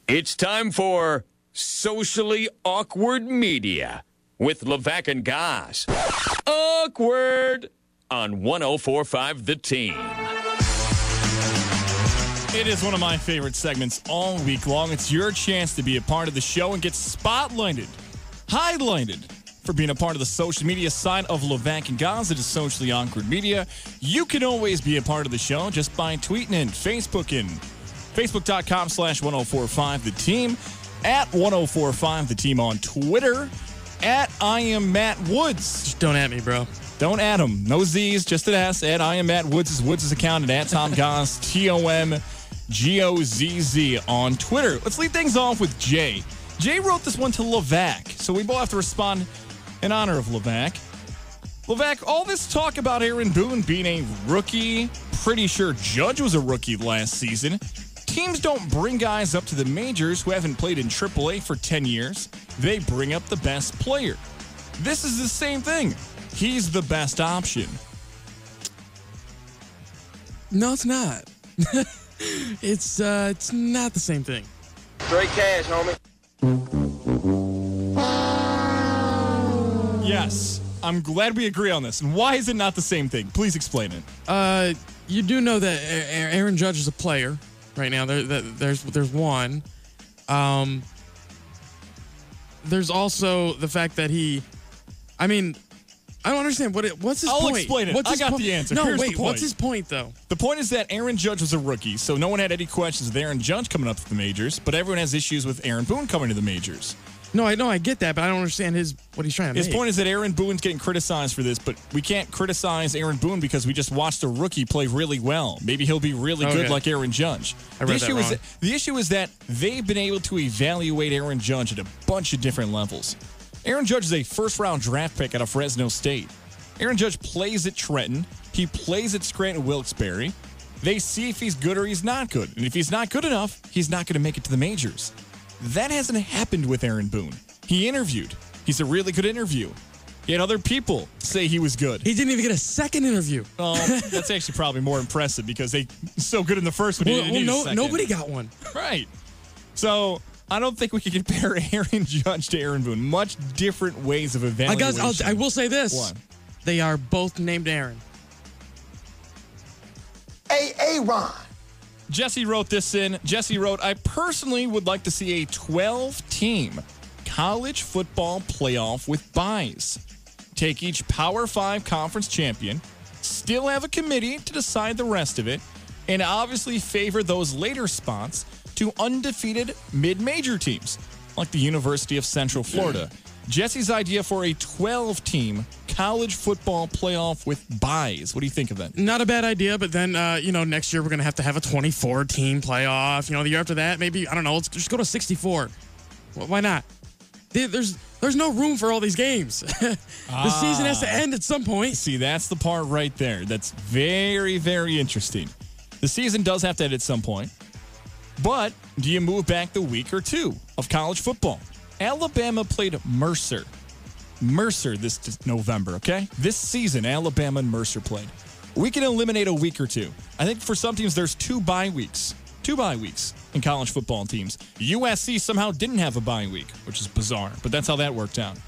It's time for Socially Awkward Media with Levac and Goss. Awkward on 104.5 The Team. It is one of my favorite segments all week long. It's your chance to be a part of the show and get spotlighted, highlighted for being a part of the social media side of Levac and Goss. It is Socially Awkward Media. You can always be a part of the show just by tweeting and Facebooking. Facebook.com/1045 The Team, at 1045 The Team on Twitter, at I am Matt Woods. Just don't at me, bro. Don't add him. No Z's, just an S. At I am Matt Woods' account, and at Tom Goss, TOMGOZZ on Twitter. Let's lead things off with Jay. Jay wrote this one to Levac, so we both have to respond in honor of Levac. Levac, all this talk about Aaron Boone being a rookie, pretty sure Judge was a rookie last season. Teams don't bring guys up to the majors who haven't played in AAA for 10 years. They bring up the best player. This is the same thing. He's the best option. No, it's not. It's not the same thing. Straight cash, homie. Yes, I'm glad we agree on this. And why is it not the same thing? Please explain it. You do know that Aaron Judge is a player right now. There's one. There's also the fact that I don't understand what's his point. I'll explain it. I got the answer. No, Here's wait, the point. what's his point though? The point is that Aaron Judge was a rookie, so no one had any questions with Aaron Judge coming up to the majors, but everyone has issues with Aaron Boone coming to the majors. No, I get that, but I don't understand what he's trying to His make. point is that Aaron Boone's getting criticized for this, but we can't criticize Aaron Boone because we just watched a rookie play really well. Maybe he'll be really good like Aaron Judge. I read that wrong. The issue is that they've been able to evaluate Aaron Judge at a bunch of different levels. Aaron Judge is a first-round draft pick out of Fresno State. Aaron Judge plays at Trenton. He plays at Scranton-Wilkes-Barre. They see if he's good or he's not good. And if he's not good enough, he's not going to make it to the majors. That hasn't happened with Aaron Boone. He interviewed. He's a really good interview. He had other people say he was good. He didn't even get a second interview. Well, that's actually probably more impressive because they so good in the first one. He didn't need a second. Nobody got one. Right. So I don't think we can compare Aaron Judge to Aaron Boone. Much different ways of evaluation. I will say this. What? They are both named Aaron. Aaron. Jesse wrote this in. Jesse wrote, I personally would like to see a 12-team college football playoff with byes. Take each Power 5 conference champion, still have a committee to decide the rest of it, and obviously favor those later spots to undefeated mid-major teams, like the University of Central Florida. Jesse's idea for a 12-team college football playoff with byes. What do you think of that? Not a bad idea, but then, next year we're going to have a 24-team playoff. The year after that, maybe, I don't know, let's just go to 64. Well, why not? There's no room for all these games. The season has to end at some point. See, that's the part right there. That's very, very interesting. The season does have to end at some point. But do you move back the week or two of college football? Alabama played Mercer this November, okay? This season, Alabama and Mercer played. We can eliminate a week or two. I think for some teams, there's two bye weeks in college football teams. USC somehow didn't have a bye week, which is bizarre, but that's how that worked out.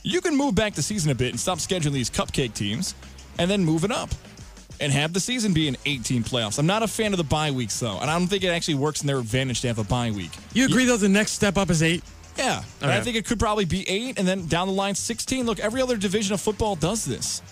You can move back the season a bit and stop scheduling these cupcake teams and then move it up and have the season be an 18 playoffs. I'm not a fan of the bye weeks, though, and I don't think it actually works in their advantage to have a bye week. You agree, though, the next step up is 8? Yeah, okay. I think it could probably be 8, and then down the line 16. Look, every other division of football does this.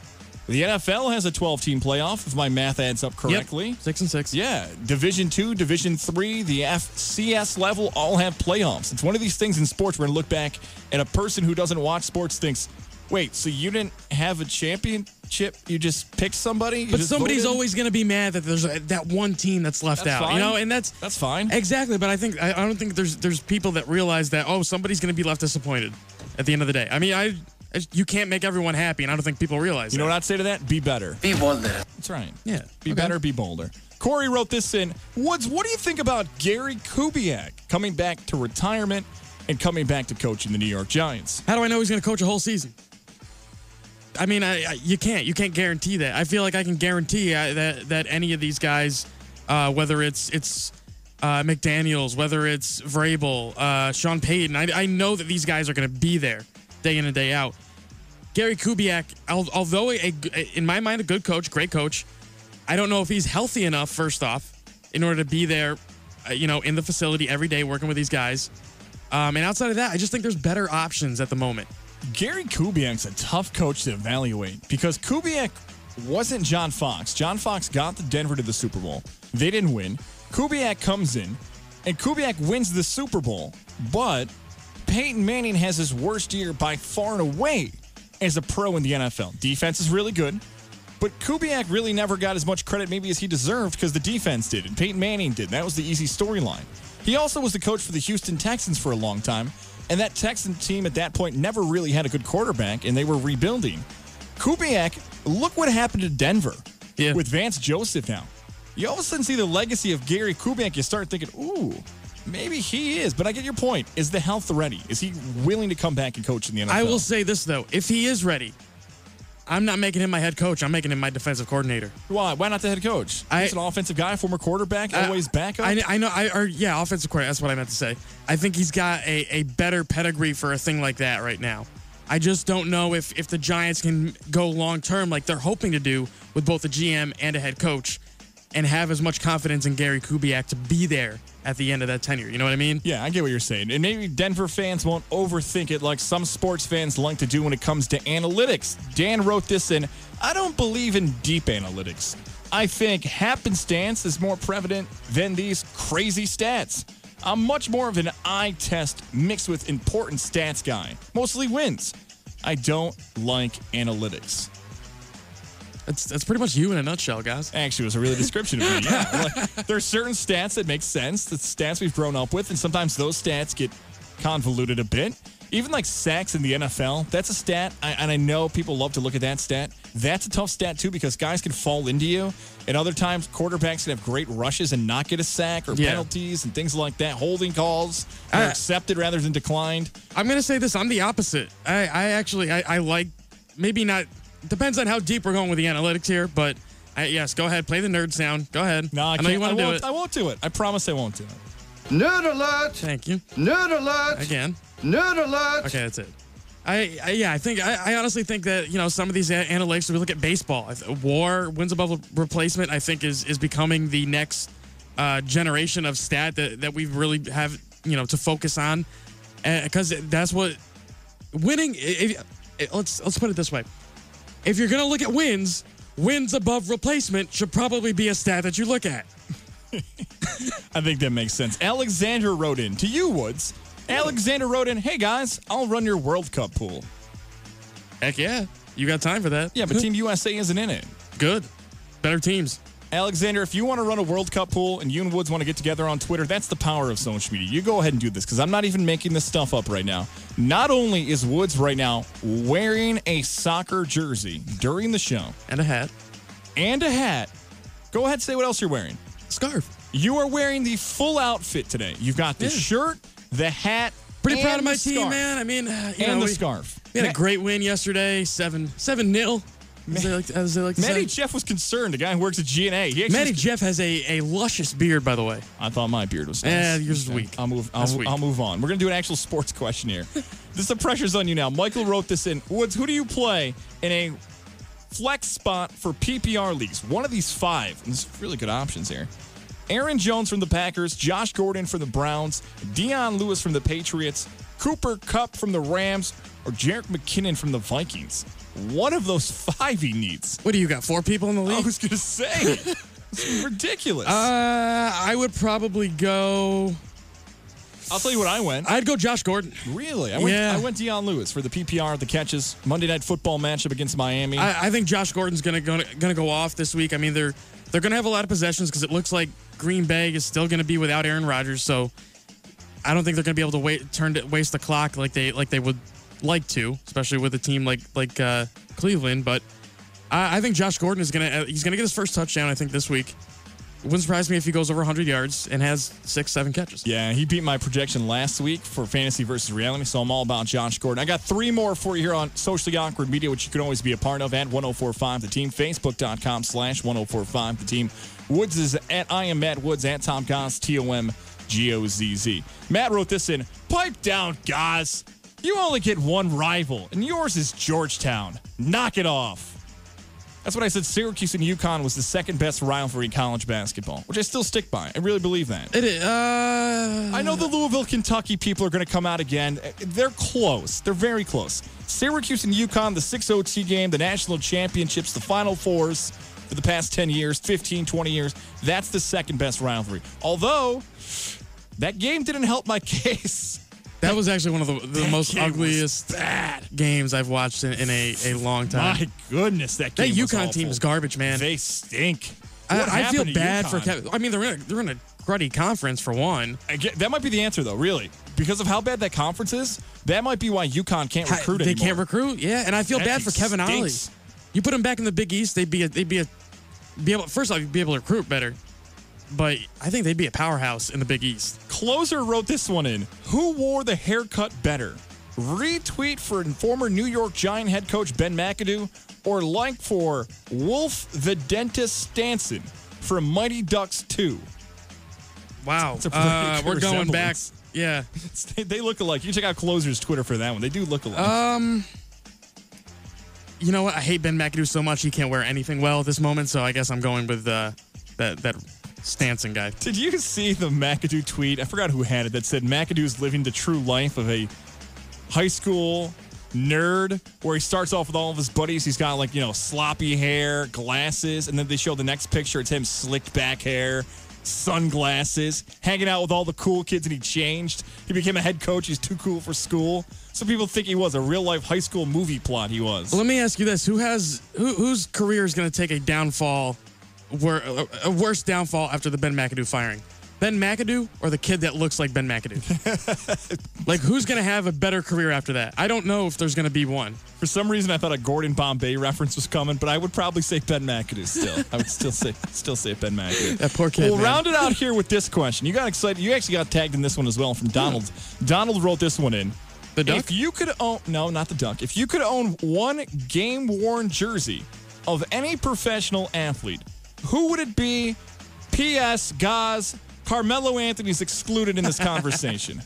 The NFL has a 12-team playoff, if my math adds up correctly. Yep. 6 and 6. Yeah, Division 2, Division 3, the FCS level all have playoffs. It's one of these things in sports where we're going to look back and a person who doesn't watch sports thinks, wait, so you didn't have a championship? You just picked somebody? But somebody's always going to be mad that there's that one team that's left out. Fine. And that's fine. Exactly, but I don't think there's people that realize that somebody's going to be left disappointed at the end of the day. I mean, you can't make everyone happy, and I don't think people realize that. You know what I'd say to that? Be better. Be bolder. That's right. Yeah. Be better, be bolder. Corey wrote this in. Woods, what do you think about Gary Kubiak coming back to retirement and coming back to coaching the New York Giants? How do I know he's going to coach a whole season? I mean, you can't guarantee that. I feel like I can guarantee that any of these guys, whether it's McDaniels, whether it's Vrabel, Sean Payton. I know that these guys are going to be there day in and day out. Gary Kubiak, although in my mind a good coach, great coach, I don't know if he's healthy enough, first off, in order to be there, in the facility every day working with these guys. And outside of that, I just think there's better options at the moment. Gary Kubiak's a tough coach to evaluate because Kubiak wasn't John Fox. John Fox got the Denver to the Super Bowl. They didn't win. Kubiak comes in, and Kubiak wins the Super Bowl. But Peyton Manning has his worst year by far and away as a pro in the NFL. Defense is really good, but Kubiak really never got as much credit maybe as he deserved because the defense did, and Peyton Manning did. That was the easy storyline. He also was the coach for the Houston Texans for a long time, and that Texan team at that point never really had a good quarterback, and they were rebuilding. Kubiak, look what happened to Denver with Vance Joseph now. You all of a sudden see the legacy of Gary Kubiak. You start thinking, ooh, maybe he is. But I get your point. Is the health ready? Is he willing to come back and coach in the NFL? I will say this, though. If he is ready, I'm not making him my head coach. I'm making him my defensive coordinator. Why? Why not the head coach? He's an offensive guy, former quarterback, always backup. I know. Offensive coordinator. That's what I meant to say. I think he's got a better pedigree for a thing like that right now. I just don't know if the Giants can go long term like they're hoping to do with both a GM and a head coach and have as much confidence in Gary Kubiak to be there at the end of that tenure. You know what I mean? Yeah, I get what you're saying. And maybe Denver fans won't overthink it like some sports fans like to do when it comes to analytics. Dan wrote this in, I don't believe in deep analytics. I think happenstance is more prevalent than these crazy stats. I'm much more of an eye test mixed with important stats guy. Mostly wins. I don't like analytics. That's pretty much you in a nutshell, guys. Actually, it was a really description of me. Yeah, there are certain stats that make sense. The stats we've grown up with, and sometimes those stats get convoluted a bit. Even like sacks in the NFL, that's a stat, and I know people love to look at that stat. That's a tough stat, too, because guys can fall into you. And other times, quarterbacks can have great rushes and not get a sack or penalties and things like that. Holding calls are accepted rather than declined. I'm going to say this. I'm the opposite. I like, maybe not, depends on how deep we're going with the analytics here, but yes, go ahead. Play the nerd sound. Go ahead. No, I know you want to do it. I won't do it. I promise I won't do it. Nerd alert! Thank you. Nerd alert! Again. Nerd alert! Okay, that's it. I honestly think that, some of these analytics, we look at baseball. WAR, wins above replacement, I think is becoming the next generation of stat that we really have, to focus on. Because that's what winning, let's put it this way. If you're going to look at wins above replacement should probably be a stat that you look at. I think that makes sense. Alexander wrote in to you, Woods. Alexander wrote in, hey guys, I'll run your World Cup pool. Heck yeah. You got time for that. Yeah, but Team USA isn't in it. Good. Better teams. Alexander, if you want to run a World Cup pool and you and Woods want to get together on Twitter, that's the power of social media. You go ahead and do this because I'm not even making this stuff up right now. Not only is Woods right now wearing a soccer jersey during the show. And a hat. Go ahead, say what else you're wearing. Scarf. You are wearing the full outfit today. You've got the shirt, the hat, pretty proud of my team, team, man. I mean, the scarf. We had a great win yesterday, 7-0. As they like to Matty say. Jeff was concerned. The guy who works at GNA. Matty Jeff has a luscious beard, by the way. I thought my beard was nice. Yours is weak. I'll move on. We're going to do an actual sports question here. The pressure's on you now. Michael wrote this in. Woods, who do you play in a flex spot for PPR leagues? One of these 5. And there's really good options here. Aaron Jones from the Packers, Josh Gordon from the Browns, Deion Lewis from the Patriots, Cooper Kupp from the Rams, or Jerick McKinnon from the Vikings. One of those 5 he needs. What do you got, 4 people in the league? I was going to say. It's ridiculous. I would probably go... I'll tell you what I went. I'd go Josh Gordon. Really? I went Deion Lewis for the PPR, the catches, Monday Night Football matchup against Miami. I think Josh Gordon's gonna go off this week. I mean, they're going to have a lot of possessions because it looks like Green Bay is still going to be without Aaron Rodgers. So I don't think they're going to be able to waste the clock like they would like to, especially with a team like Cleveland. But I think Josh Gordon he's going to get his first touchdown, I think, this week. wouldn't surprise me if he goes over 100 yards and has 6-7 catches. Yeah, he beat my projection last week for fantasy versus reality, so I'm all about Josh Gordon. I got 3 more for you here on Socially Awkward Media, which you can always be a part of at 1045 The Team, Facebook.com/1045 The Team. Woods is at I am Matt Woods, at Tom Goss, TOMGOZZ. Matt wrote this in, pipe down, Goss. You only get one rival, and yours is Georgetown. Knock it off. That's what I said. Syracuse and UConn was the second best rivalry in college basketball, which I still stick by. I really believe that. It is. I know the Louisville, Kentucky people are going to come out again. They're close. They're very close. Syracuse and UConn, the 6 OT game, the national championships, the Final Fours for the past 10 years, 15, 20 years. That's the second best rivalry. Although, that game didn't help my case. That was actually one of the most ugliest games I've watched in a long time. My goodness, that game was UConn awful. team is garbage, man. They stink. I feel bad for UConn? Kevin. I mean, they're in a cruddy conference for one. That might be the answer, though, really. Because of how bad that conference is, that might be why UConn can't recruit They anymore. can't recruit, yeah. And I feel bad for Kevin Ollie. You put him back in the Big East, they'd be able to recruit better. But I think they'd be a powerhouse in the Big East. Closer wrote this one in. Who wore the haircut better? Retweet for former New York Giant head coach Ben McAdoo, or like for Wolf the Dentist Stanson from Mighty Ducks 2? Wow. It's a pretty good we're going back. resemblance. Yeah. They look alike. You can check out Closer's Twitter for that one. They do look alike. You know what? I hate Ben McAdoo so much he can't wear anything well at this moment, so I guess I'm going with that Stanson guy. Did you see the McAdoo tweet? I forgot who had it that said McAdoo's living the true life of a high school nerd, where he starts off with all of his buddies. He's got sloppy hair, glasses, and then they show the next picture. It's him slicked back hair, sunglasses, hanging out with all the cool kids, and he changed. He became a head coach. He's too cool for school. Some people think he was a real life high school movie plot. He was. Well, let me ask you this: whose career is going to take a downfall? A worse downfall after the Ben McAdoo firing? Ben McAdoo or the kid that looks like Ben McAdoo? Like, who's going to have a better career after that? I don't know if there's going to be one. For some reason, I thought a Gordon Bombay reference was coming, but I would probably say Ben McAdoo still. I would still say Ben McAdoo. That poor kid, We'll man. round it out here with this question. You got excited. You actually got tagged in this one as well from Donald. Donald wrote this one in. The Duck? If you could own... No, not the Duck. If you could own one game-worn jersey of any professional athlete, who would it be? P.S. Gaz, Carmelo Anthony's excluded in this conversation.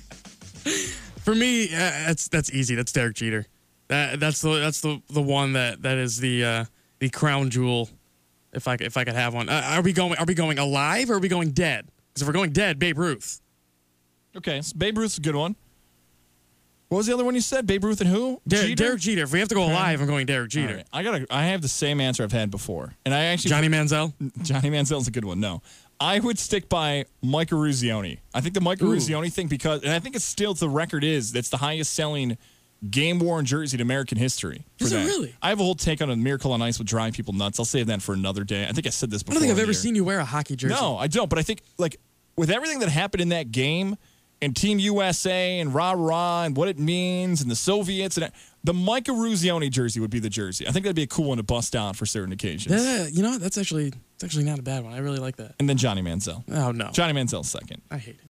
For me, that's easy. That's Derek Jeter. That's the one that is the crown jewel. If I could have one. Are we going alive or are we going dead? Because if we're going dead, Babe Ruth. Okay, so Babe Ruth's a good one. What was the other one you said? Babe Ruth and who? Derek Jeter. If we have to go alive, I'm going Derek Jeter. Right. I have the same answer I've had before, and I actually Johnny Manziel. Johnny Manziel's a good one. No, I would stick by Mike Eruzione. I think the Mike Eruzione thing, and I think it's still the record is that's the highest selling game worn jersey in American history. Is it really? I have a whole take on a Miracle on Ice with driving people nuts. I'll save that for another day. I think I said this before. I don't think I've ever seen you wear a hockey jersey. No, I don't. But I think with everything that happened in that game, and Team USA and rah-rah and what it means and the Soviets, and the Mike Eruzione jersey would be the jersey. I think that'd be a cool one to bust out for certain occasions. Yeah, that's actually not a bad one. I really like that. And then Johnny Manziel. Oh, no. Johnny Manziel's second. I hate it.